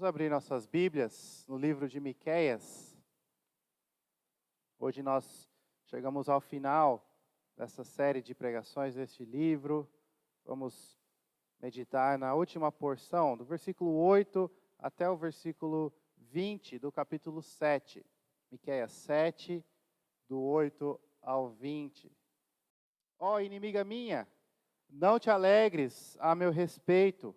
Vamos abrir nossas Bíblias no livro de Miqueias. Hoje nós chegamos ao final dessa série de pregações deste livro. Vamos meditar na última porção, do versículo 8 até o versículo 20 do capítulo 7. Miqueias 7, do 8 ao 20. Ó inimiga minha, não te alegres a meu respeito.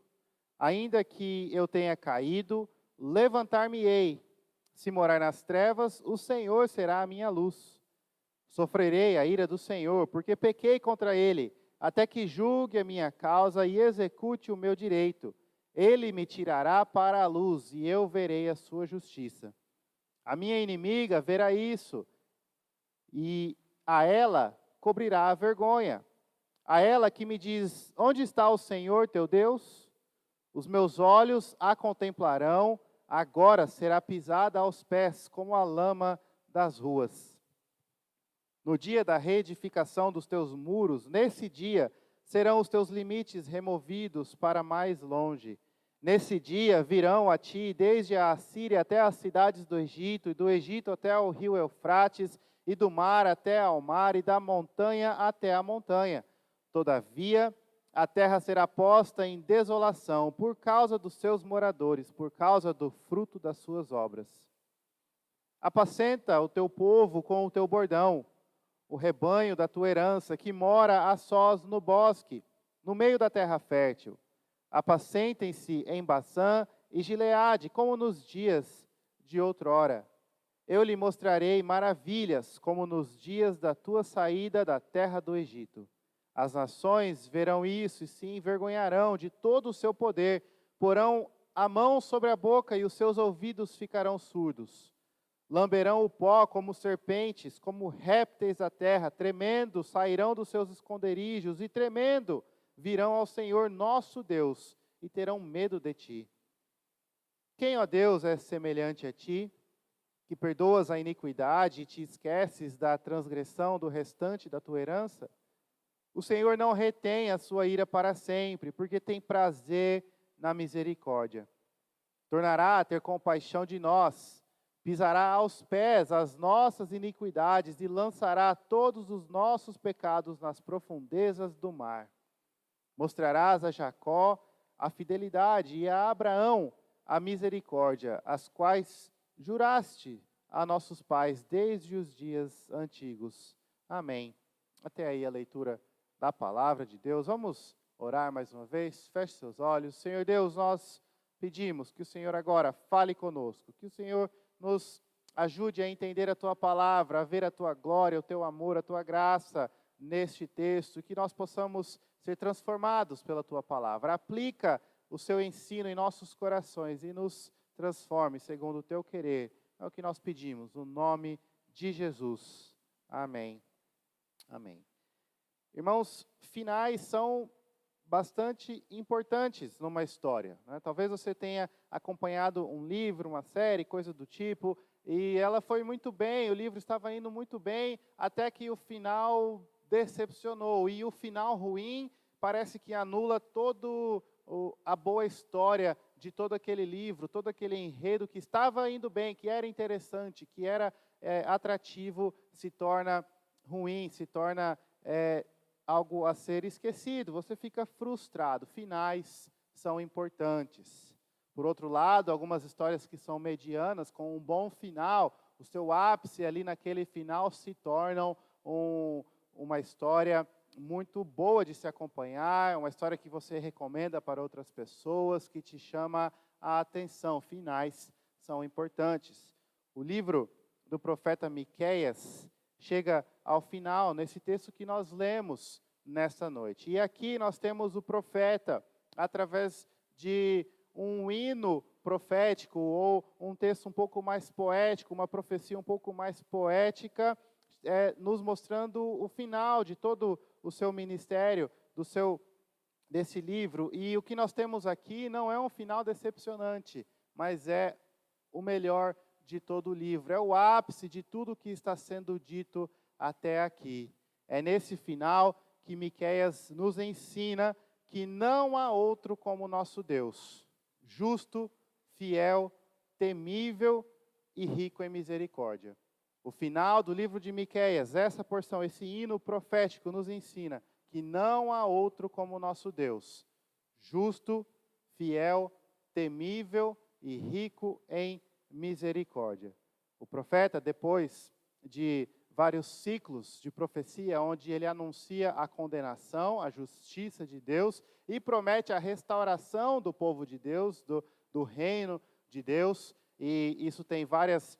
Ainda que eu tenha caído, levantar-me-ei. Se morar nas trevas, o Senhor será a minha luz. Sofrerei a ira do Senhor, porque pequei contra ele, até que julgue a minha causa e execute o meu direito. Ele me tirará para a luz, e eu verei a sua justiça. A minha inimiga verá isso, e a ela cobrirá a vergonha. A ela que me diz: onde está o Senhor teu Deus? Os meus olhos a contemplarão, agora será pisada aos pés como a lama das ruas. No dia da reedificação dos teus muros, nesse dia serão os teus limites removidos para mais longe. Nesse dia virão a ti, desde a Assíria até as cidades do Egito, e do Egito até o rio Eufrates, e do mar até ao mar, e da montanha até a montanha. Todavia, a terra será posta em desolação por causa dos seus moradores, por causa do fruto das suas obras. Apacenta o teu povo com o teu bordão, o rebanho da tua herança, que mora a sós no bosque, no meio da terra fértil. Apacentem-se em Baçã e Gileade, como nos dias de outrora. Eu lhe mostrarei maravilhas, como nos dias da tua saída da terra do Egito. As nações verão isso e se envergonharão de todo o seu poder, porão a mão sobre a boca e os seus ouvidos ficarão surdos. Lamberão o pó como serpentes, como répteis da terra, tremendo sairão dos seus esconderijos e tremendo virão ao Senhor nosso Deus e terão medo de ti. Quem, ó Deus, é semelhante a ti, que perdoas a iniquidade e te esqueces da transgressão do restante da tua herança? O Senhor não retém a sua ira para sempre, porque tem prazer na misericórdia. Tornará a ter compaixão de nós, pisará aos pés as nossas iniquidades e lançará todos os nossos pecados nas profundezas do mar. Mostrarás a Jacó a fidelidade e a Abraão a misericórdia, as quais juraste a nossos pais desde os dias antigos. Amém. Até aí a leitura da palavra de Deus. Vamos orar mais uma vez. Feche seus olhos. Senhor Deus, nós pedimos que o Senhor agora fale conosco, que o Senhor nos ajude a entender a tua palavra, a ver a tua glória, o teu amor, a tua graça neste texto, que nós possamos ser transformados pela tua palavra. Aplica o seu ensino em nossos corações e nos transforme segundo o teu querer. É o que nós pedimos, no nome de Jesus. Amém. Amém. Irmãos, finais são bastante importantes numa história, né? Talvez você tenha acompanhado um livro, uma série, coisa do tipo, e ela foi muito bem, o livro estava indo muito bem, até que o final decepcionou. E o final ruim parece que anula toda a boa história de todo aquele livro, todo aquele enredo que estava indo bem, que era interessante, que era atrativo, se torna ruim, se torna algo a ser esquecido, você fica frustrado. Finais são importantes. Por outro lado, algumas histórias que são medianas, com um bom final, o seu ápice ali naquele final se tornam uma história muito boa de se acompanhar, uma história que você recomenda para outras pessoas, que te chama a atenção. Finais são importantes. O livro do profeta Miqueias chega ao final, nesse texto que nós lemos nesta noite. E aqui nós temos o profeta, através de um hino profético, ou um texto um pouco mais poético, uma profecia um pouco mais poética, nos mostrando o final de todo o seu ministério, desse livro. E o que nós temos aqui não é um final decepcionante, mas é o melhor de todo o livro. É o ápice de tudo que está sendo dito até aqui. É nesse final que Miqueias nos ensina que não há outro como nosso Deus, justo, fiel, temível e rico em misericórdia. O final do livro de Miqueias, essa porção, esse hino profético nos ensina que não há outro como o nosso Deus, justo, fiel, temível e rico em misericórdia. O profeta, depois de vários ciclos de profecia, onde ele anuncia a condenação, a justiça de Deus, e promete a restauração do povo de Deus, do reino de Deus, e isso tem vários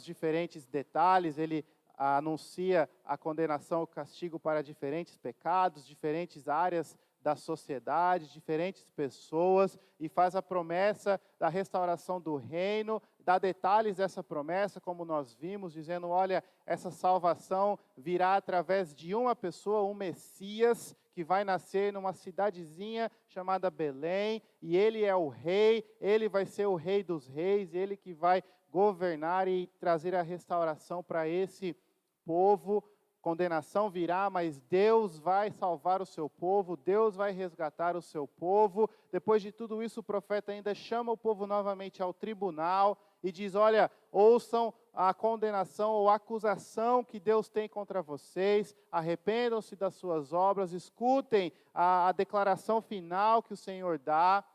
diferentes detalhes. Ele anuncia a condenação, o castigo para diferentes pecados, diferentes áreas da sociedade, diferentes pessoas, e faz a promessa da restauração do reino, dá detalhes dessa promessa, como nós vimos, dizendo, olha, essa salvação virá através de uma pessoa, um Messias, que vai nascer numa cidadezinha chamada Belém, e ele é o rei, ele vai ser o rei dos reis, ele que vai governar e trazer a restauração para esse povo. Condenação virá, mas Deus vai salvar o seu povo, Deus vai resgatar o seu povo. Depois de tudo isso, o profeta ainda chama o povo novamente ao tribunal e diz, olha, ouçam a condenação ou acusação que Deus tem contra vocês, arrependam-se das suas obras, escutem a declaração final que o Senhor dá,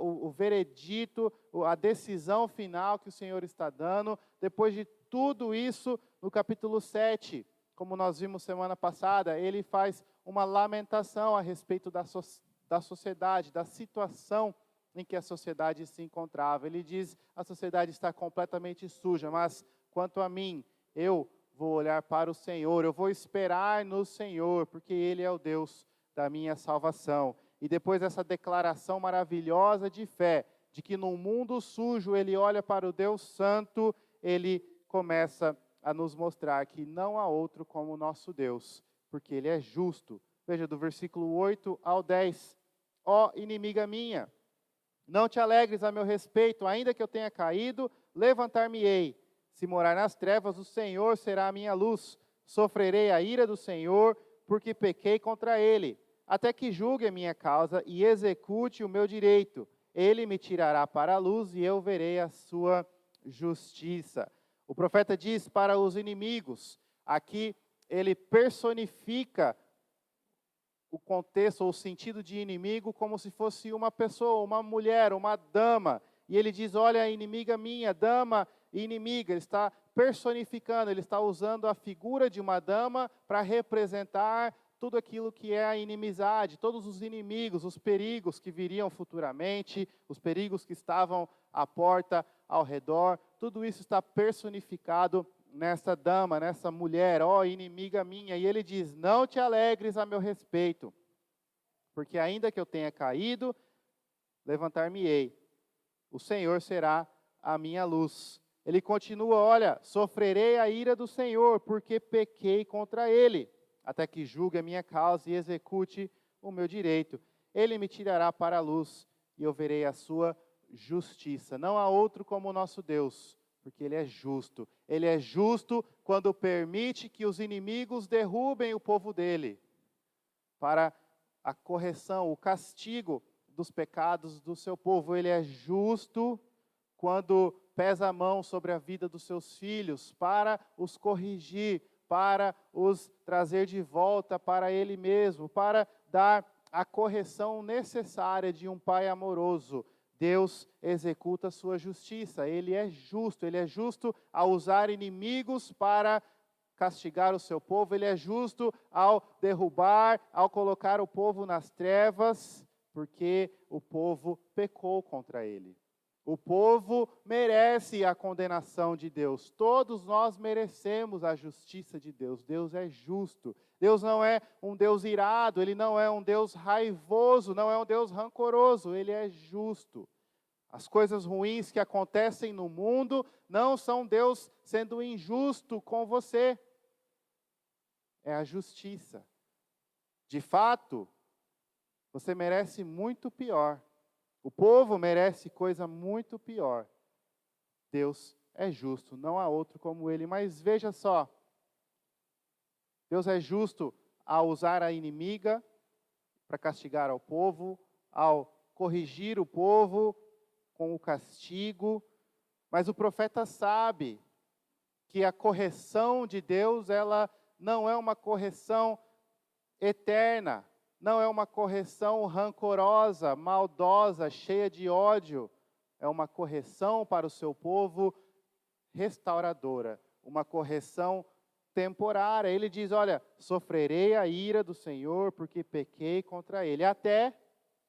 o veredito, a decisão final que o Senhor está dando. Depois de tudo isso, no capítulo 7, como nós vimos semana passada, ele faz uma lamentação a respeito da sociedade, da situação em que a sociedade se encontrava. Ele diz, a sociedade está completamente suja, mas quanto a mim, eu vou olhar para o Senhor, eu vou esperar no Senhor, porque Ele é o Deus da minha salvação. E depois dessa declaração maravilhosa de fé, de que num mundo sujo ele olha para o Deus Santo, ele começa a nos mostrar que não há outro como o nosso Deus, porque Ele é justo. Veja, do versículo 8 ao 10. Ó inimiga minha, não te alegres a meu respeito, ainda que eu tenha caído, levantar-me-ei. Se morar nas trevas, o Senhor será a minha luz. Sofrerei a ira do Senhor, porque pequei contra Ele. Até que julgue a minha causa e execute o meu direito. Ele me tirará para a luz e eu verei a sua justiça. O profeta diz para os inimigos, aqui ele personifica o contexto ou o sentido de inimigo como se fosse uma pessoa, uma mulher, uma dama. E ele diz, olha, inimiga minha, dama e inimiga. Ele está personificando, ele está usando a figura de uma dama para representar tudo aquilo que é a inimizade, todos os inimigos, os perigos que viriam futuramente, os perigos que estavam à porta, ao redor, tudo isso está personificado nessa dama, nessa mulher, ó inimiga minha. E ele diz, não te alegres a meu respeito, porque ainda que eu tenha caído, levantar-me-ei, o Senhor será a minha luz. Ele continua, olha, sofrerei a ira do Senhor, porque pequei contra Ele, até que julgue a minha causa e execute o meu direito. Ele me tirará para a luz e eu verei a sua justiça. Não há outro como o nosso Deus, porque Ele é justo. Ele é justo quando permite que os inimigos derrubem o povo dEle, para a correção, o castigo dos pecados do seu povo. Ele é justo quando pesa a mão sobre a vida dos seus filhos, para os corrigir, para os trazer de volta para Ele mesmo, para dar a correção necessária de um pai amoroso. Deus executa a sua justiça, Ele é justo ao usar inimigos para castigar o seu povo, Ele é justo ao derrubar, ao colocar o povo nas trevas, porque o povo pecou contra Ele. O povo merece a condenação de Deus. Todos nós merecemos a justiça de Deus. Deus é justo. Deus não é um Deus irado, Ele não é um Deus raivoso, não é um Deus rancoroso, Ele é justo. As coisas ruins que acontecem no mundo não são Deus sendo injusto com você. É a justiça. De fato, você merece muito pior. O povo merece coisa muito pior. Deus é justo, não há outro como Ele. Mas veja só, Deus é justo ao usar a inimiga para castigar ao povo, ao corrigir o povo com o castigo, mas o profeta sabe que a correção de Deus, ela não é uma correção eterna, não é uma correção rancorosa, maldosa, cheia de ódio, é uma correção para o seu povo restauradora, uma correção temporária. Ele diz, olha, sofrerei a ira do Senhor porque pequei contra ele, até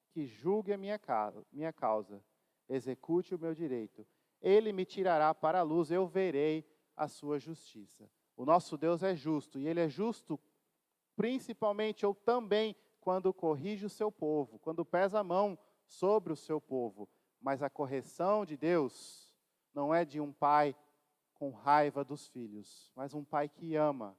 que julgue a minha causa, execute o meu direito. Ele me tirará para a luz, eu verei a sua justiça. O nosso Deus é justo, e Ele é justo principalmente ou também quando corrige o seu povo, quando pesa a mão sobre o seu povo. Mas a correção de Deus não é de um pai com raiva dos filhos, mas um pai que ama,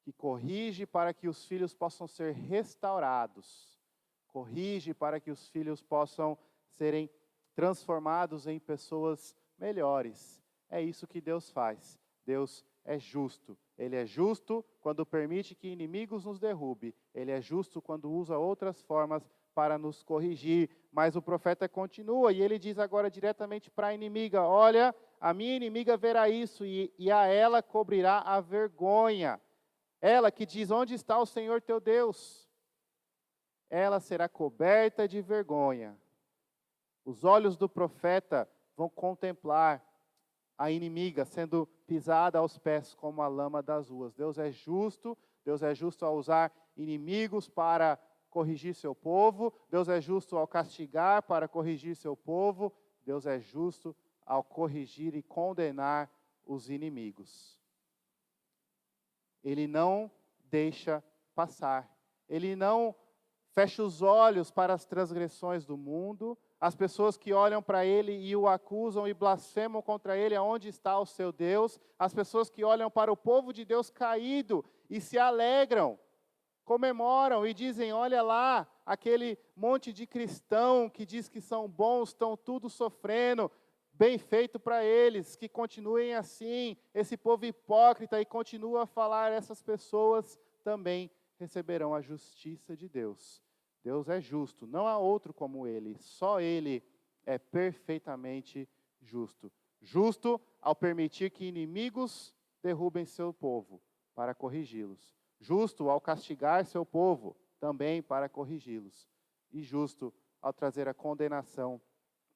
que corrige para que os filhos possam ser restaurados, corrige para que os filhos possam serem transformados em pessoas melhores. É isso que Deus faz. Deus é justo. Ele é justo quando permite que inimigos nos derrube. Ele é justo quando usa outras formas para nos corrigir. Mas o profeta continua e ele diz agora diretamente para a inimiga, olha, a minha inimiga verá isso e a ela cobrirá a vergonha. Ela que diz, onde está o Senhor teu Deus? Ela será coberta de vergonha. Os olhos do profeta vão contemplar a inimiga sendo pisada aos pés como a lama das ruas. Deus é justo ao usar inimigos para corrigir seu povo, Deus é justo ao castigar para corrigir seu povo, Deus é justo ao corrigir e condenar os inimigos. Ele não deixa passar, ele não fecha os olhos para as transgressões do mundo, as pessoas que olham para ele e o acusam e blasfemam contra ele, aonde está o seu Deus? As pessoas que olham para o povo de Deus caído e se alegram, comemoram e dizem, olha lá, aquele monte de cristão que diz que são bons, estão tudo sofrendo, bem feito para eles, que continuem assim, esse povo hipócrita e continua a falar, essas pessoas também receberão a justiça de Deus. Deus é justo, não há outro como Ele, só Ele é perfeitamente justo. Justo ao permitir que inimigos derrubem seu povo, para corrigi-los. Justo ao castigar seu povo, também para corrigi-los. E justo ao trazer a condenação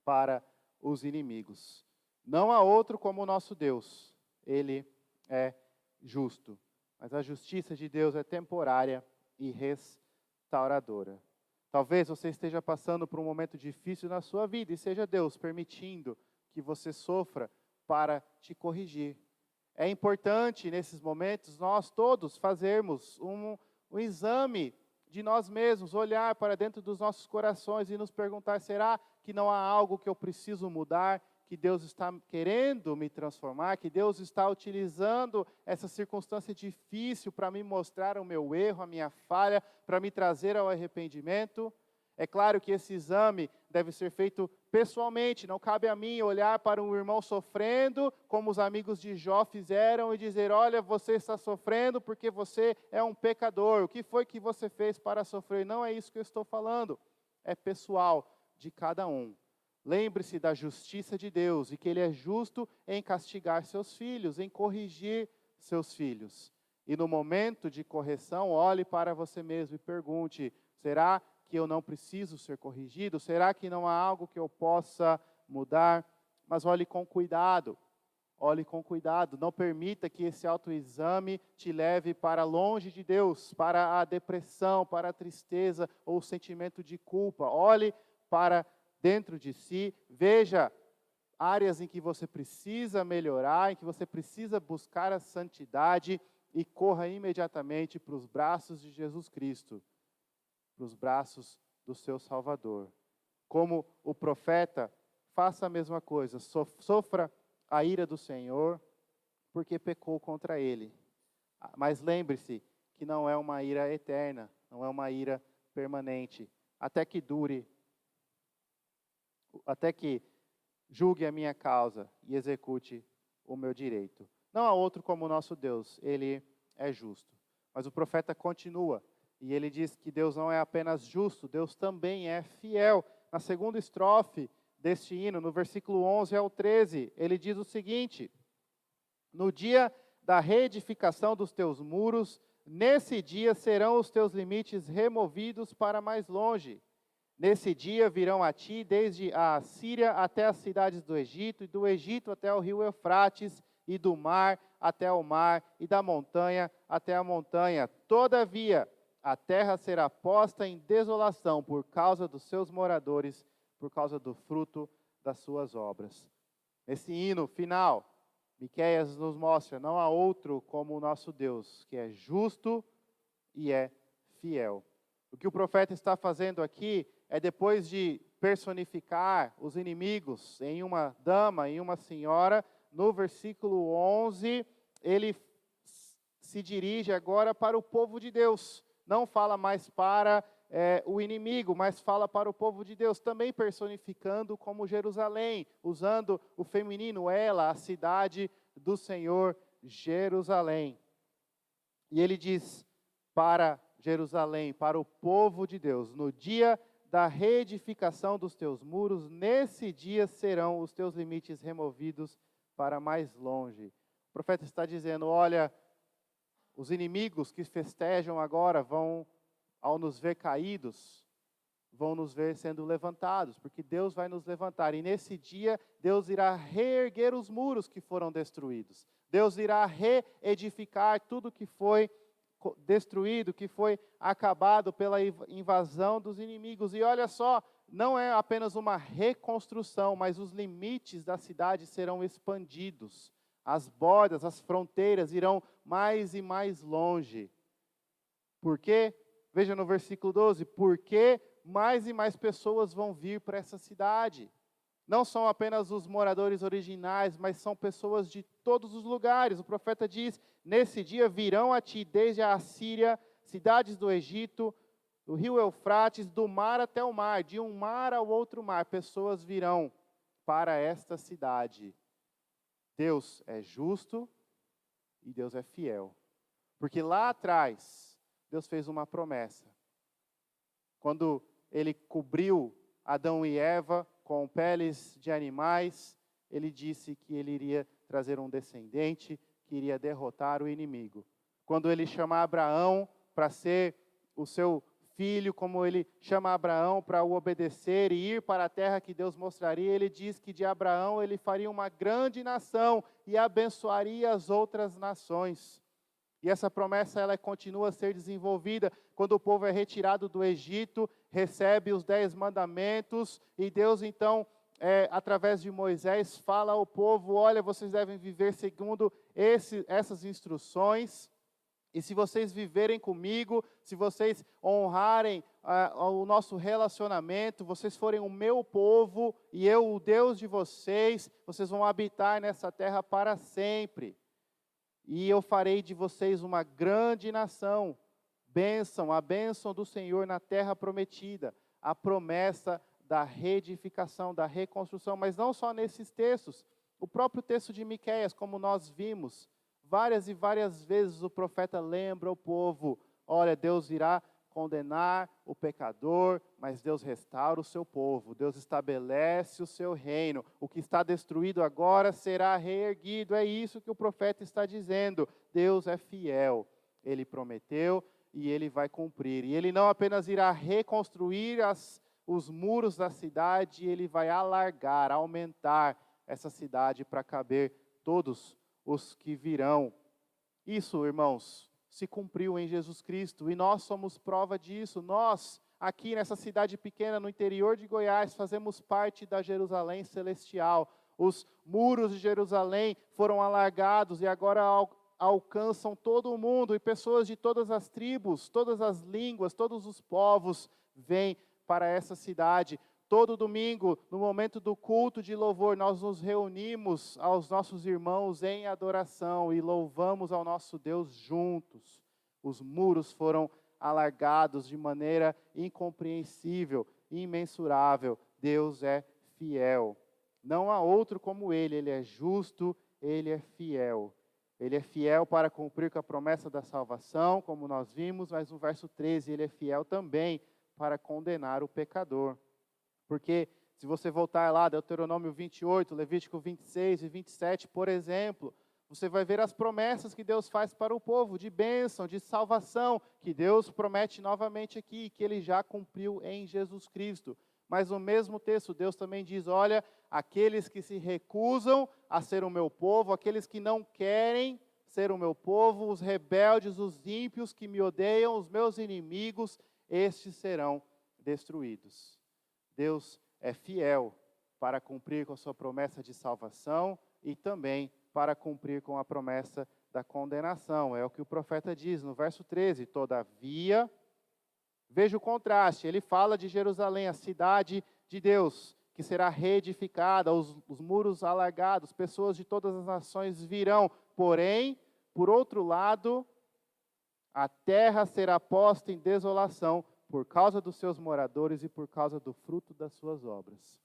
para os inimigos. Não há outro como o nosso Deus, Ele é justo. Mas a justiça de Deus é temporária e restauradora. Talvez você esteja passando por um momento difícil na sua vida e seja Deus permitindo que você sofra para te corrigir. É importante nesses momentos nós todos fazermos um exame de nós mesmos, olhar para dentro dos nossos corações e nos perguntar, será que não há algo que eu preciso mudar, que Deus está querendo me transformar, que Deus está utilizando essa circunstância difícil para me mostrar o meu erro, a minha falha, para me trazer ao arrependimento? É claro que esse exame deve ser feito pessoalmente, não cabe a mim olhar para um irmão sofrendo, como os amigos de Jó fizeram, e dizer, olha, você está sofrendo porque você é um pecador, o que foi que você fez para sofrer? Não é isso que eu estou falando, é pessoal de cada um. Lembre-se da justiça de Deus e que Ele é justo em castigar seus filhos, em corrigir seus filhos. E no momento de correção, olhe para você mesmo e pergunte, será que eu não preciso ser corrigido? Será que não há algo que eu possa mudar? Mas olhe com cuidado, não permita que esse autoexame te leve para longe de Deus, para a depressão, para a tristeza ou o sentimento de culpa. Olhe para dentro de si, veja áreas em que você precisa melhorar, em que você precisa buscar a santidade e corra imediatamente para os braços de Jesus Cristo, para os braços do seu Salvador. Como o profeta, faça a mesma coisa, sofra a ira do Senhor, porque pecou contra Ele. Mas lembre-se que não é uma ira eterna, não é uma ira permanente, até que julgue a minha causa e execute o meu direito. Não há outro como o nosso Deus, Ele é justo. Mas o profeta continua, e ele diz que Deus não é apenas justo, Deus também é fiel. Na segunda estrofe deste hino, no versículo 11 ao 13, ele diz o seguinte: no dia da reedificação dos teus muros, nesse dia serão os teus limites removidos para mais longe. Nesse dia virão a ti desde a Assíria até as cidades do Egito, e do Egito até o rio Eufrates, e do mar até o mar, e da montanha até a montanha. Todavia, a terra será posta em desolação por causa dos seus moradores, por causa do fruto das suas obras. Nesse hino final, Miqueias nos mostra, não há outro como o nosso Deus, que é justo e é fiel. O que o profeta está fazendo aqui é, depois de personificar os inimigos em uma dama, em uma senhora, no versículo 11, ele se dirige agora para o povo de Deus. Não fala mais para o inimigo, mas fala para o povo de Deus, também personificando como Jerusalém, usando o feminino, ela, a cidade do Senhor, Jerusalém. E ele diz para Jerusalém, para o povo de Deus: no dia da reedificação dos teus muros, nesse dia serão os teus limites removidos para mais longe. O profeta está dizendo: olha, os inimigos que festejam agora vão, ao nos ver caídos, vão nos ver sendo levantados, porque Deus vai nos levantar. E nesse dia, Deus irá reerguer os muros que foram destruídos. Deus irá reedificar tudo que foi destruído, que foi acabado pela invasão dos inimigos. E olha só, não é apenas uma reconstrução, mas os limites da cidade serão expandidos. As bordas, as fronteiras irão mais e mais longe. Por quê? Veja no versículo 12, porque mais e mais pessoas vão vir para essa cidade. Não são apenas os moradores originais, mas são pessoas de todos os lugares. O profeta diz: nesse dia virão a ti desde a Assíria, cidades do Egito, do rio Eufrates, do mar até o mar, de um mar ao outro mar, pessoas virão para esta cidade. Deus é justo e Deus é fiel. Porque lá atrás, Deus fez uma promessa. Quando Ele cobriu Adão e Eva com peles de animais, Ele disse que Ele iria trazer um descendente que iria derrotar o inimigo. Quando Ele chama Abraão para ser o seu filho, como Ele chama Abraão para o obedecer e ir para a terra que Deus mostraria, Ele diz que de Abraão Ele faria uma grande nação e abençoaria as outras nações. E essa promessa ela continua a ser desenvolvida quando o povo é retirado do Egito, recebe os 10 mandamentos, e Deus então, através de Moisés, fala ao povo: olha, vocês devem viver segundo essas instruções, e se vocês viverem comigo, se vocês honrarem o nosso relacionamento, vocês forem o meu povo, e eu o Deus de vocês, vocês vão habitar nessa terra para sempre. E eu farei de vocês uma grande nação. Bênção, a bênção do Senhor na terra prometida. A promessa da reedificação, da reconstrução. Mas não só nesses textos. O próprio texto de Miqueias, como nós vimos, várias e várias vezes o profeta lembra o povo: olha, Deus irá condenar o pecador, mas Deus restaura o seu povo, Deus estabelece o seu reino. O que está destruído agora será reerguido. É isso que o profeta está dizendo. Deus é fiel. Ele prometeu e Ele vai cumprir. E Ele não apenas irá reconstruir os muros da cidade, Ele vai alargar, aumentar essa cidade para caber todos os que virão. Isso, irmãos, se cumpriu em Jesus Cristo, e nós somos prova disso. Nós, aqui nessa cidade pequena, no interior de Goiás, fazemos parte da Jerusalém celestial. Os muros de Jerusalém foram alargados e agora alcançam todo o mundo, e pessoas de todas as tribos, todas as línguas, todos os povos vêm para essa cidade. Todo domingo, no momento do culto de louvor, nós nos reunimos aos nossos irmãos em adoração e louvamos ao nosso Deus juntos. Os muros foram alargados de maneira incompreensível, imensurável. Deus é fiel. Não há outro como Ele é justo, Ele é fiel. Ele é fiel para cumprir com a promessa da salvação, como nós vimos, mas no verso 13, Ele é fiel também para condenar o pecador. Porque Se você voltar lá, Deuteronômio 28, Levítico 26 e 27, por exemplo, você vai ver as promessas que Deus faz para o povo, de bênção, de salvação, que Deus promete novamente aqui, que Ele já cumpriu em Jesus Cristo. Mas no mesmo texto, Deus também diz, olha, aqueles que se recusam a ser o meu povo, aqueles que não querem ser o meu povo, os rebeldes, os ímpios que me odeiam, os meus inimigos, estes serão destruídos. Deus é fiel para cumprir com a sua promessa de salvação e também para cumprir com a promessa da condenação. É o que o profeta diz no verso 13. Todavia, veja o contraste, ele fala de Jerusalém, a cidade de Deus, que será reedificada, os muros alargados, pessoas de todas as nações virão. Porém, por outro lado, a terra será posta em desolação por causa dos seus moradores e por causa do fruto das suas obras.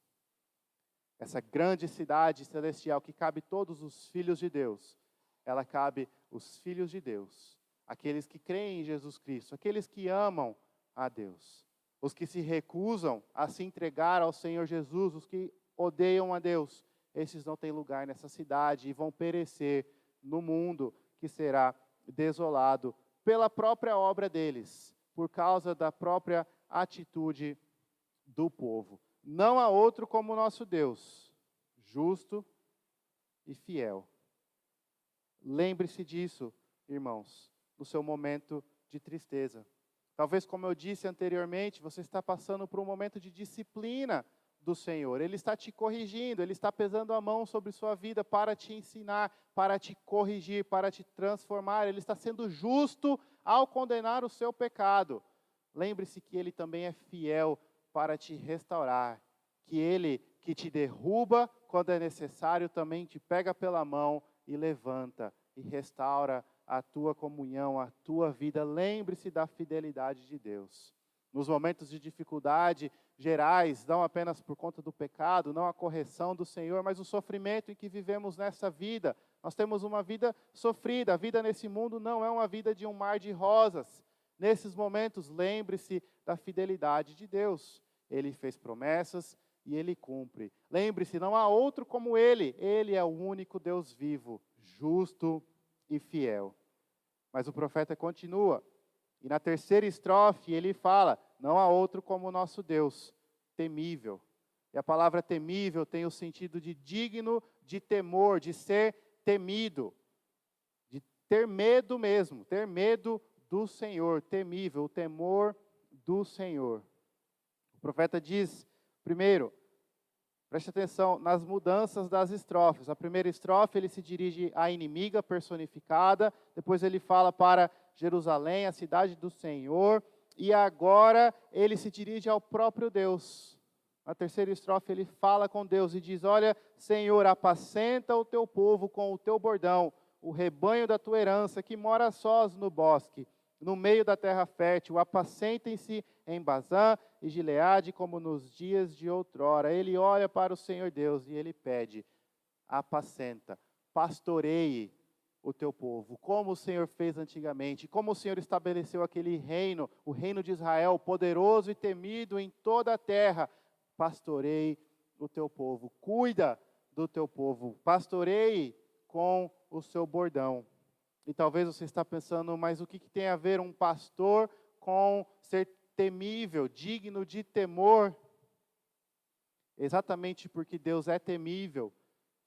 Essa grande cidade celestial que cabe todos os filhos de Deus, ela cabe os filhos de Deus, aqueles que creem em Jesus Cristo, aqueles que amam a Deus. Os que se recusam a se entregar ao Senhor Jesus, os que odeiam a Deus, esses não têm lugar nessa cidade e vão perecer no mundo que será desolado pela própria obra deles, por causa da própria atitude do povo. Não há outro como o nosso Deus, justo e fiel. Lembre-se disso, irmãos, no seu momento de tristeza. Talvez, como eu disse anteriormente, você está passando por um momento de disciplina do Senhor. Ele está te corrigindo, Ele está pesando a mão sobre sua vida para te ensinar, para te corrigir, para te transformar. Ele está sendo justo ao condenar o seu pecado. Lembre-se que Ele também é fiel para te restaurar, que Ele que te derruba quando é necessário, também te pega pela mão e levanta e restaura a tua comunhão, a tua vida. Lembre-se da fidelidade de Deus. Nos momentos de dificuldade gerais, não apenas por conta do pecado, não a correção do Senhor, mas o sofrimento em que vivemos nessa vida. Nós temos uma vida sofrida, a vida nesse mundo não é uma vida de um mar de rosas. Nesses momentos, lembre-se da fidelidade de Deus. Ele fez promessas e Ele cumpre. Lembre-se, não há outro como Ele. Ele é o único Deus vivo, justo e fiel. Mas o profeta continua. E na terceira estrofe ele fala, não há outro como o nosso Deus, temível. E a palavra temível tem o sentido de digno de temor, de ser temido, de ter medo mesmo, ter medo do Senhor, temível, o temor do Senhor. O profeta diz, primeiro, preste atenção nas mudanças das estrofes. A primeira estrofe ele se dirige à inimiga personificada, depois ele fala para Jerusalém, a cidade do Senhor, e agora ele se dirige ao próprio Deus. Na terceira estrofe ele fala com Deus e diz, olha, Senhor, apacenta o teu povo com o teu bordão, o rebanho da tua herança que mora sós no bosque, no meio da terra fértil, apacentem-se em Bazã e Gileade como nos dias de outrora. Ele olha para o Senhor Deus e ele pede, apacenta, pastoreie o teu povo, como o Senhor fez antigamente, como o Senhor estabeleceu aquele reino, o reino de Israel, poderoso e temido em toda a terra. Pastoreie o teu povo, cuida do teu povo, pastoreie com o seu bordão. E talvez você está pensando, mas o que tem a ver um pastor com ser temível, digno de temor? Exatamente porque Deus é temível,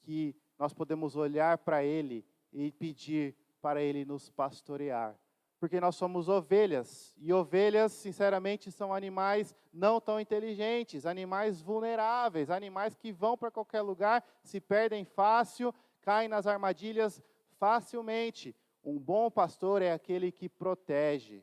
que nós podemos olhar para Ele e pedir para Ele nos pastorear. Porque nós somos ovelhas, e ovelhas, sinceramente, são animais não tão inteligentes, animais vulneráveis, animais que vão para qualquer lugar, se perdem fácil, caem nas armadilhas facilmente. Um bom pastor é aquele que protege.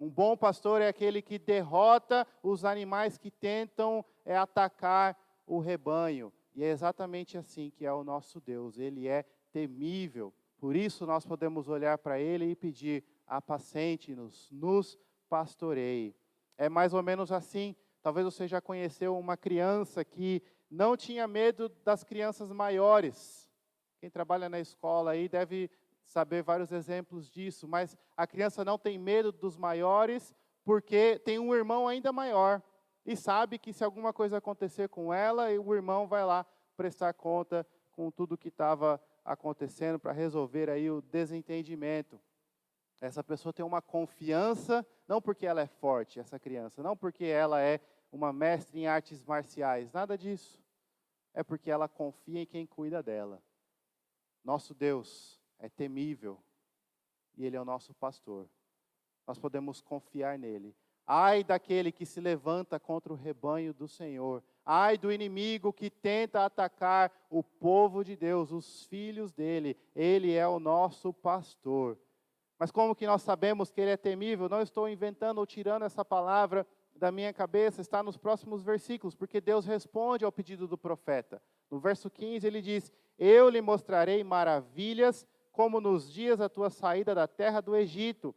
Um bom pastor é aquele que derrota os animais que tentam atacar o rebanho. E é exatamente assim que é o nosso Deus. Ele é temível. Por isso nós podemos olhar para Ele e pedir, apacente-nos, nos pastoreie. É mais ou menos assim. Talvez você já conheceu uma criança que não tinha medo das crianças maiores. Quem trabalha na escola aí deve saber vários exemplos disso, mas a criança não tem medo dos maiores porque tem um irmão ainda maior. e sabe que se alguma coisa acontecer com ela, o irmão vai lá prestar conta com tudo que estava acontecendo para resolver aí o desentendimento. Essa pessoa tem uma confiança, não porque ela é forte, essa criança, não porque ela é uma mestre em artes marciais, nada disso. É porque ela confia em quem cuida dela. Nosso Deus é temível e Ele é o nosso pastor. Nós podemos confiar nele. Ai daquele que se levanta contra o rebanho do Senhor. Ai do inimigo que tenta atacar o povo de Deus, os filhos dele. Ele é o nosso pastor. Mas como que nós sabemos que ele é temível? Não estou inventando ou tirando essa palavra da minha cabeça, está nos próximos versículos, porque Deus responde ao pedido do profeta. No verso 15 ele diz: eu lhe mostrarei maravilhas, como nos dias da tua saída da terra do Egito.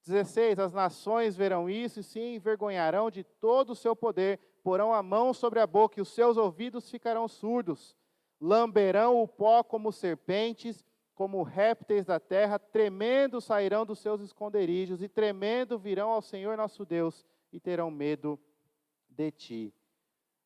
16, as nações verão isso e se envergonharão de todo o seu poder, porão a mão sobre a boca e os seus ouvidos ficarão surdos. Lamberão o pó como serpentes, como répteis da terra, tremendo sairão dos seus esconderijos e tremendo virão ao Senhor nosso Deus e terão medo de ti.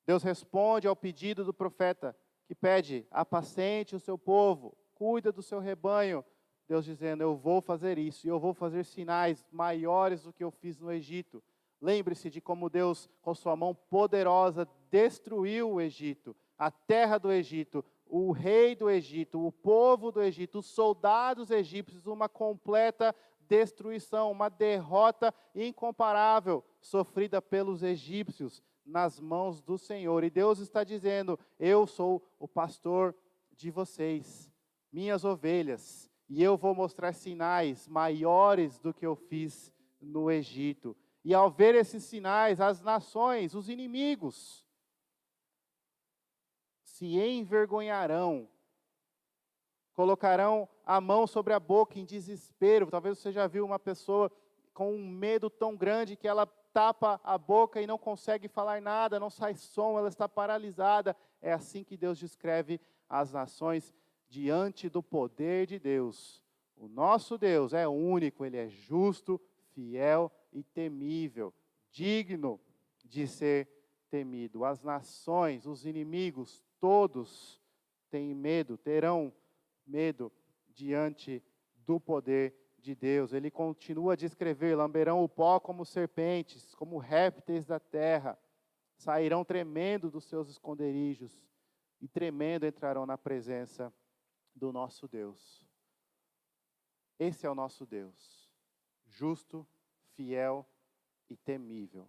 Deus responde ao pedido do profeta que pede: apacente o seu povo, cuida do seu rebanho. Deus dizendo: eu vou fazer isso, e eu vou fazer sinais maiores do que eu fiz no Egito. Lembre-se de como Deus, com sua mão poderosa, destruiu o Egito, a terra do Egito, o rei do Egito, o povo do Egito, os soldados egípcios, uma completa destruição, uma derrota incomparável, sofrida pelos egípcios nas mãos do Senhor. E Deus está dizendo: eu sou o pastor de vocês, minhas ovelhas, e eu vou mostrar sinais maiores do que eu fiz no Egito. E ao ver esses sinais, as nações, os inimigos, se envergonharão, colocarão a mão sobre a boca em desespero. Talvez você já viu uma pessoa com um medo tão grande que ela tapa a boca e não consegue falar nada, não sai som, ela está paralisada. É assim que Deus descreve as nações diante do poder de Deus. O nosso Deus é único, Ele é justo, fiel e temível, digno de ser temido. As nações, os inimigos, todos têm medo, terão medo diante do poder de Deus. Ele continua a descrever: lamberão o pó como serpentes, como répteis da terra, sairão tremendo dos seus esconderijos e tremendo entrarão na presença do nosso Deus. Esse é o nosso Deus, justo, fiel e temível.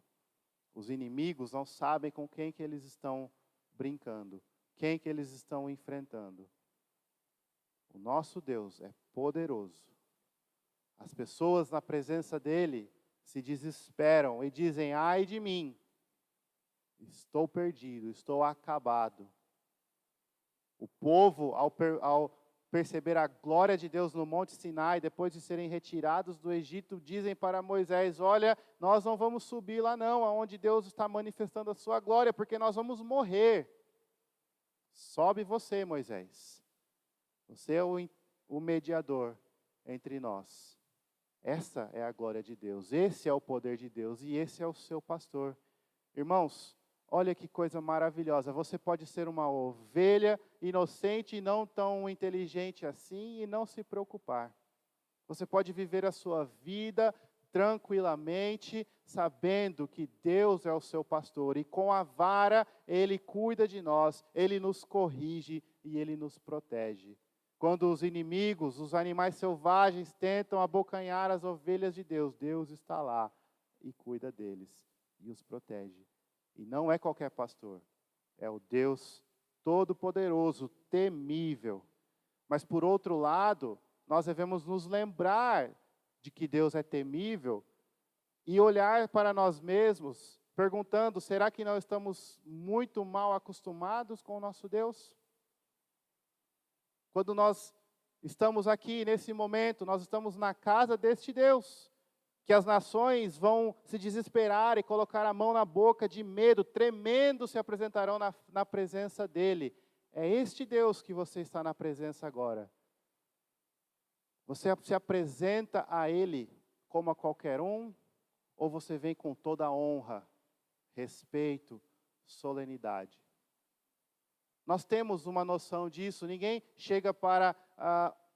Os inimigos não sabem com quem que eles estão brincando, quem que eles estão enfrentando. O nosso Deus é poderoso. As pessoas na presença dele se desesperam e dizem: ai de mim, estou perdido, estou acabado. O povo, ao perceber a glória de Deus no Monte Sinai, depois de serem retirados do Egito, dizem para Moisés: olha, nós não vamos subir lá não, aonde Deus está manifestando a sua glória, porque nós vamos morrer. Sobe você, Moisés. Você é o mediador entre nós. Essa é a glória de Deus, esse é o poder de Deus e esse é o seu pastor. Irmãos, olha que coisa maravilhosa. Você pode ser uma ovelha inocente e não tão inteligente assim e não se preocupar. Você pode viver a sua vida tranquilamente, sabendo que Deus é o seu pastor e com a vara Ele cuida de nós, Ele nos corrige e Ele nos protege. Quando os inimigos, os animais selvagens tentam abocanhar as ovelhas de Deus, Deus está lá e cuida deles e os protege. E não é qualquer pastor, é o Deus Todo-Poderoso, temível. Mas por outro lado, nós devemos nos lembrar de que Deus é temível e olhar para nós mesmos, perguntando: será que nós estamos muito mal acostumados com o nosso Deus? Quando nós estamos aqui nesse momento, nós estamos na casa deste Deus, que as nações vão se desesperar e colocar a mão na boca de medo, tremendo se apresentarão na presença dEle. É este Deus que você está na presença agora. Você se apresenta a Ele como a qualquer um, ou você vem com toda a honra, respeito, solenidade. Nós temos uma noção disso. Ninguém chega para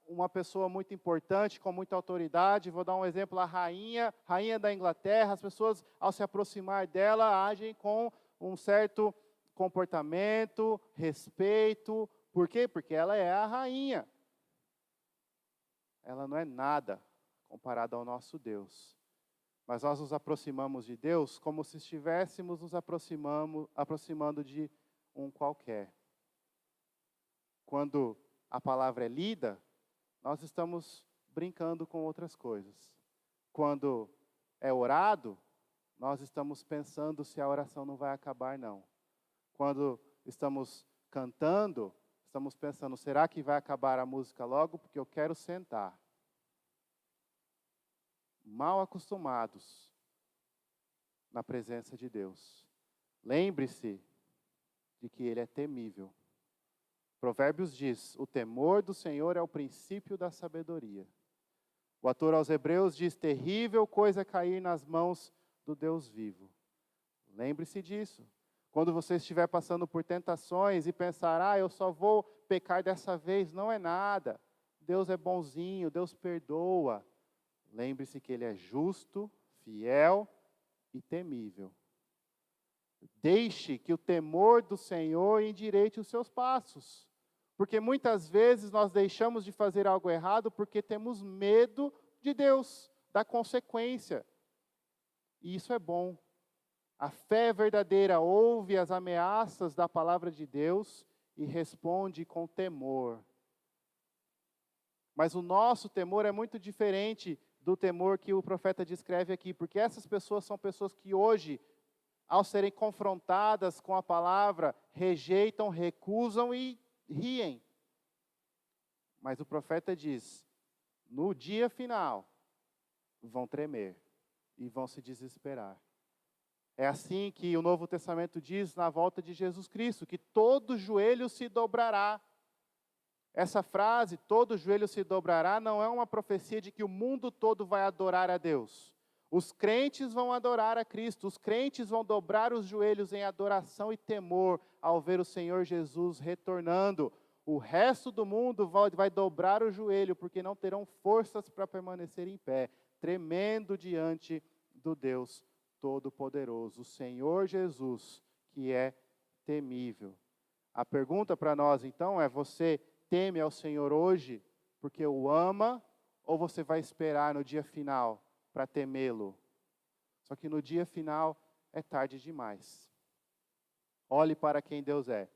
uma pessoa muito importante, com muita autoridade. Vou dar um exemplo, a rainha da Inglaterra. As pessoas, ao se aproximar dela, agem com um certo comportamento, respeito. Por quê? Porque ela é a rainha. Ela não é nada comparada ao nosso Deus. Mas nós nos aproximamos de Deus como se estivéssemos nos aproximando de um qualquer. Quando a palavra é lida, nós estamos brincando com outras coisas. Quando é orado, nós estamos pensando se a oração não vai acabar, não. Quando estamos cantando, estamos pensando, será que vai acabar a música logo? Porque eu quero sentar. Mal acostumados na presença de Deus. Lembre-se de que Ele é temível. Provérbios diz, o temor do Senhor é o princípio da sabedoria. O autor aos Hebreus diz, terrível coisa é cair nas mãos do Deus vivo. Lembre-se disso. Quando você estiver passando por tentações e pensar, eu só vou pecar dessa vez, não é nada. Deus é bonzinho, Deus perdoa. Lembre-se que Ele é justo, fiel e temível. Deixe que o temor do Senhor endireite os seus passos. Porque muitas vezes nós deixamos de fazer algo errado porque temos medo de Deus, da consequência. E isso é bom. A fé verdadeira ouve as ameaças da palavra de Deus e responde com temor. Mas o nosso temor é muito diferente do temor que o profeta descreve aqui, porque essas pessoas são pessoas que hoje, ao serem confrontadas com a palavra, rejeitam, recusam e riem. Mas o profeta diz, no dia final, vão tremer e vão se desesperar. É assim que o Novo Testamento diz na volta de Jesus Cristo, que todo joelho se dobrará. Essa frase, todo joelho se dobrará, não é uma profecia de que o mundo todo vai adorar a Deus. Os crentes vão adorar a Cristo, os crentes vão dobrar os joelhos em adoração e temor ao ver o Senhor Jesus retornando. O resto do mundo vai dobrar o joelho, porque não terão forças para permanecer em pé, tremendo diante do Deus Todo-Poderoso, o Senhor Jesus, que é temível. A pergunta para nós, então, é: você teme ao Senhor hoje porque o ama, ou você vai esperar no dia final para temê-lo? Só que no dia final é tarde demais. Olhe para quem Deus é.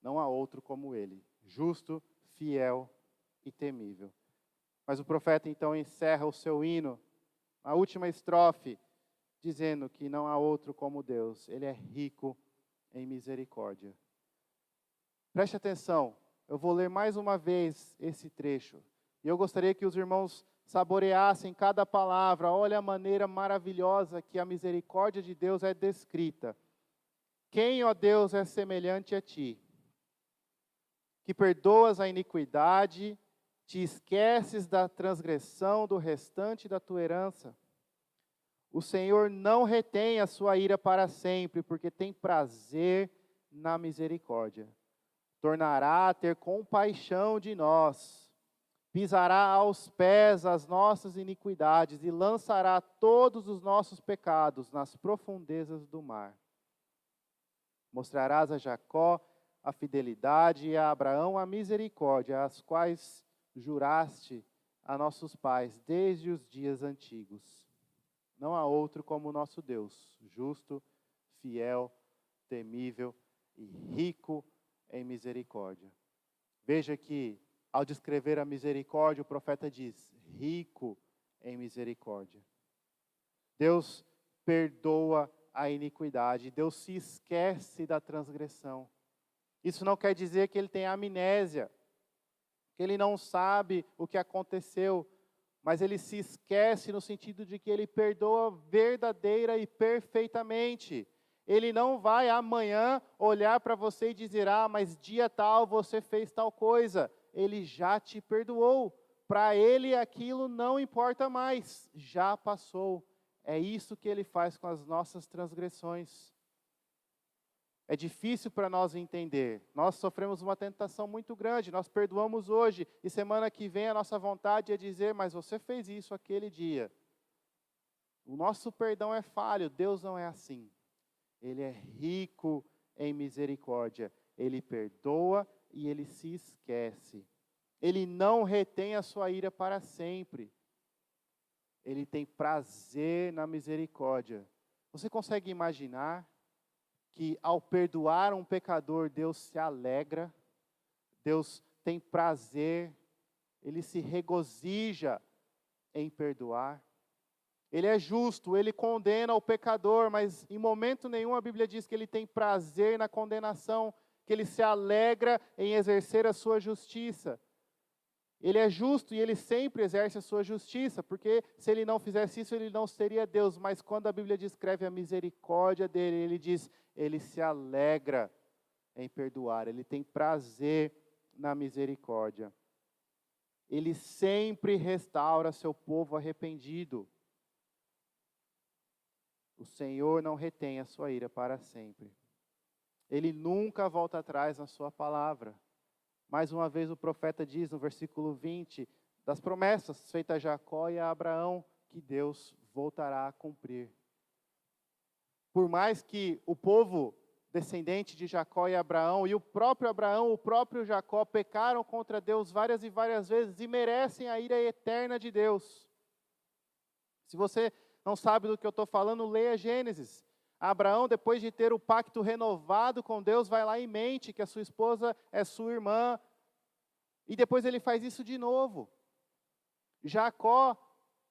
Não há outro como Ele, justo, fiel e temível. Mas o profeta então encerra o seu hino, a última estrofe, dizendo que não há outro como Deus. Ele é rico em misericórdia. Preste atenção. Eu vou ler mais uma vez esse trecho. E eu gostaria que os irmãos saboreassem cada palavra. Olha a maneira maravilhosa que a misericórdia de Deus é descrita. Quem, ó Deus, é semelhante a ti, que perdoas a iniquidade, te esqueces da transgressão do restante da tua herança. O Senhor não retém a sua ira para sempre, porque tem prazer na misericórdia. Tornará a ter compaixão de nós, pisará aos pés as nossas iniquidades e lançará todos os nossos pecados nas profundezas do mar. Mostrarás a Jacó a fidelidade e a Abraão a misericórdia, as quais juraste a nossos pais desde os dias antigos. Não há outro como o nosso Deus, justo, fiel, temível e rico em misericórdia. Veja que, ao descrever a misericórdia, o profeta diz, rico em misericórdia. Deus perdoa a iniquidade, Deus se esquece da transgressão. Isso não quer dizer que Ele tem amnésia, que Ele não sabe o que aconteceu, mas Ele se esquece no sentido de que Ele perdoa verdadeira e perfeitamente. Ele não vai amanhã olhar para você e dizer, mas dia tal você fez tal coisa. Ele já te perdoou. Para Ele aquilo não importa mais, já passou. É isso que Ele faz com as nossas transgressões. É difícil para nós entender. Nós sofremos uma tentação muito grande, nós perdoamos hoje, e semana que vem a nossa vontade é dizer, mas você fez isso aquele dia. O nosso perdão é falho, Deus não é assim. Ele é rico em misericórdia. Ele perdoa e ele se esquece. Ele não retém a sua ira para sempre. Ele tem prazer na misericórdia. Você consegue imaginar que ao perdoar um pecador, Deus se alegra, Deus tem prazer, Ele se regozija em perdoar? Ele é justo, Ele condena o pecador, mas em momento nenhum a Bíblia diz que Ele tem prazer na condenação, que Ele se alegra em exercer a sua justiça. Ele é justo e Ele sempre exerce a sua justiça, porque se Ele não fizesse isso, Ele não seria Deus. Mas quando a Bíblia descreve a misericórdia dEle, Ele diz, Ele se alegra em perdoar, Ele tem prazer na misericórdia. Ele sempre restaura seu povo arrependido. O Senhor não retém a sua ira para sempre. Ele nunca volta atrás na sua palavra. Mais uma vez o profeta diz no versículo 20, das promessas feitas a Jacó e a Abraão, que Deus voltará a cumprir. Por mais que o povo descendente de Jacó e Abraão, e o próprio Jacó, pecaram contra Deus várias e várias vezes e merecem a ira eterna de Deus. Se você não sabe do que eu estou falando, leia Gênesis. Abraão, depois de ter o pacto renovado com Deus, vai lá e mente que a sua esposa é sua irmã. E depois ele faz isso de novo. Jacó,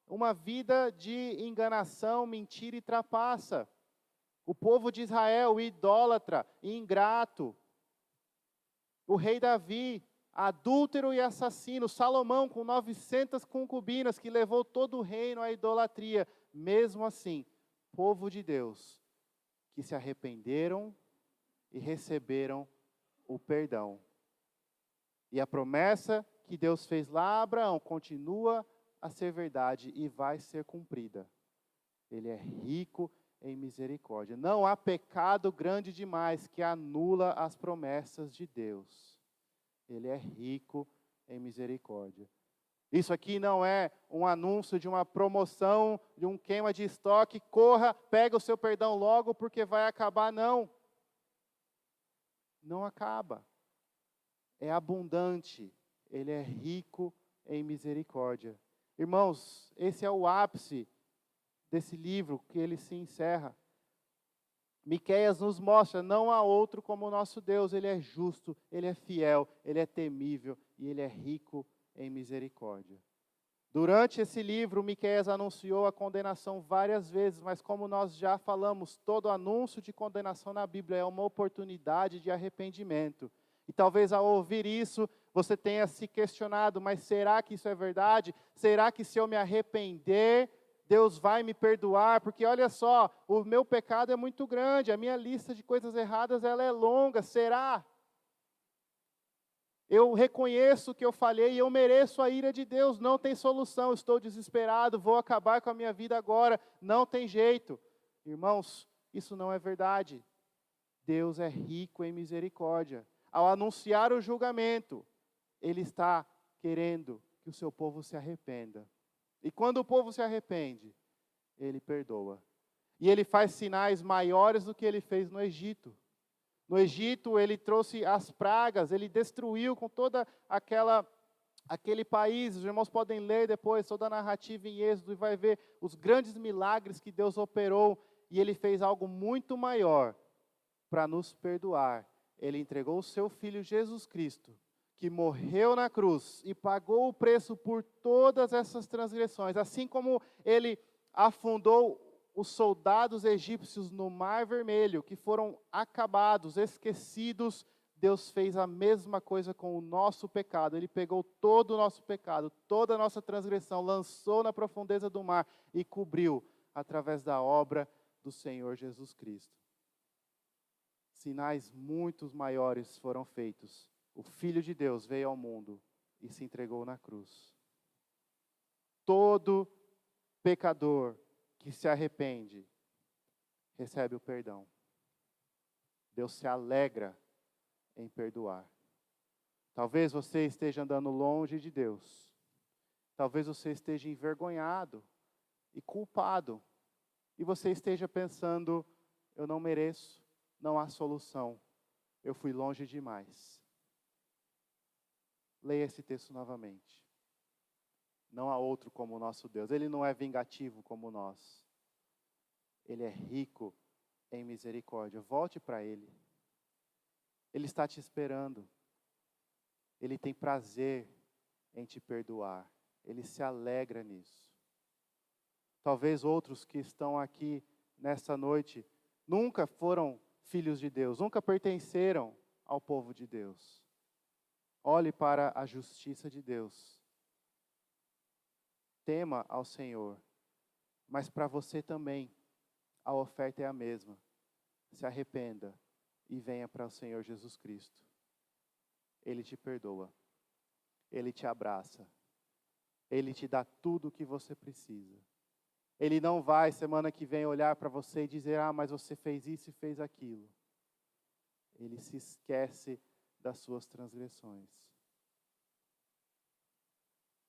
uma vida de enganação, mentira e trapaça. O povo de Israel, idólatra, ingrato. O rei Davi, adúltero e assassino. Salomão, com 900 concubinas, que levou todo o reino à idolatria. Mesmo assim, povo de Deus, que se arrependeram e receberam o perdão. E a promessa que Deus fez lá a Abraão continua a ser verdade e vai ser cumprida. Ele é rico em misericórdia. Não há pecado grande demais que anula as promessas de Deus. Ele é rico em misericórdia. Isso aqui não é um anúncio de uma promoção, de um queima de estoque, corra, pega o seu perdão logo porque vai acabar, não. Não acaba. É abundante, ele é rico em misericórdia. Irmãos, esse é o ápice desse livro que ele se encerra. Miqueias nos mostra, não há outro como o nosso Deus, ele é justo, ele é fiel, ele é temível e ele é rico em misericórdia. Durante esse livro, Miqueias anunciou a condenação várias vezes, mas como nós já falamos, todo anúncio de condenação na Bíblia é uma oportunidade de arrependimento. E talvez ao ouvir isso, você tenha se questionado, mas será que isso é verdade? Será que se eu me arrepender, Deus vai me perdoar? Porque olha só, o meu pecado é muito grande, a minha lista de coisas erradas ela é longa, será? Eu reconheço que eu falhei e eu mereço a ira de Deus, não tem solução, estou desesperado, vou acabar com a minha vida agora, não tem jeito. Irmãos, isso não é verdade. Deus é rico em misericórdia. Ao anunciar o julgamento, Ele está querendo que o seu povo se arrependa. E quando o povo se arrepende, Ele perdoa. E Ele faz sinais maiores do que Ele fez no Egito. No Egito, Ele trouxe as pragas, Ele destruiu com toda aquele país. Os irmãos podem ler depois toda a narrativa em Êxodo e vai ver os grandes milagres que Deus operou. E Ele fez algo muito maior para nos perdoar. Ele entregou o seu Filho Jesus Cristo, que morreu na cruz e pagou o preço por todas essas transgressões. Assim como Ele afundou os soldados egípcios no Mar Vermelho, que foram acabados, esquecidos, Deus fez a mesma coisa com o nosso pecado. Ele pegou todo o nosso pecado, toda a nossa transgressão, lançou na profundeza do mar e cobriu através da obra do Senhor Jesus Cristo. Sinais muito maiores foram feitos. O Filho de Deus veio ao mundo e se entregou na cruz. Todo pecador que se arrepende recebe o perdão. Deus se alegra em perdoar. Talvez você esteja andando longe de Deus. Talvez você esteja envergonhado e culpado. E você esteja pensando, eu não mereço, não há solução. Eu fui longe demais. Leia esse texto novamente. Não há outro como o nosso Deus. Ele não é vingativo como nós. Ele é rico em misericórdia. Volte para Ele. Ele está te esperando. Ele tem prazer em te perdoar. Ele se alegra nisso. Talvez outros que estão aqui nessa noite nunca foram filhos de Deus, nunca pertenceram ao povo de Deus. Olhe para a justiça de Deus. Tema ao Senhor. Mas para você também, a oferta é a mesma. Se arrependa e venha para o Senhor Jesus Cristo. Ele te perdoa. Ele te abraça. Ele te dá tudo o que você precisa. Ele não vai, semana que vem, olhar para você e dizer, mas você fez isso e fez aquilo. Ele se esquece das suas transgressões.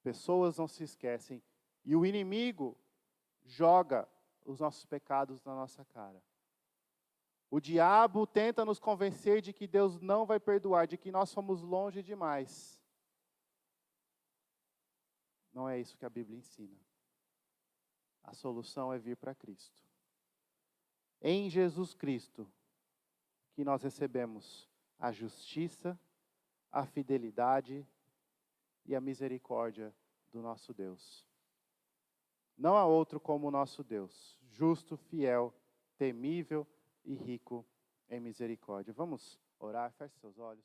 Pessoas não se esquecem. E o inimigo joga os nossos pecados na nossa cara. O diabo tenta nos convencer de que Deus não vai perdoar, de que nós somos longe demais. Não é isso que a Bíblia ensina. A solução é vir para Cristo. Em Jesus Cristo, que nós recebemos a justiça, a fidelidade e a misericórdia do nosso Deus. Não há outro como o nosso Deus, justo, fiel, temível e rico em misericórdia. Vamos orar, feche seus olhos.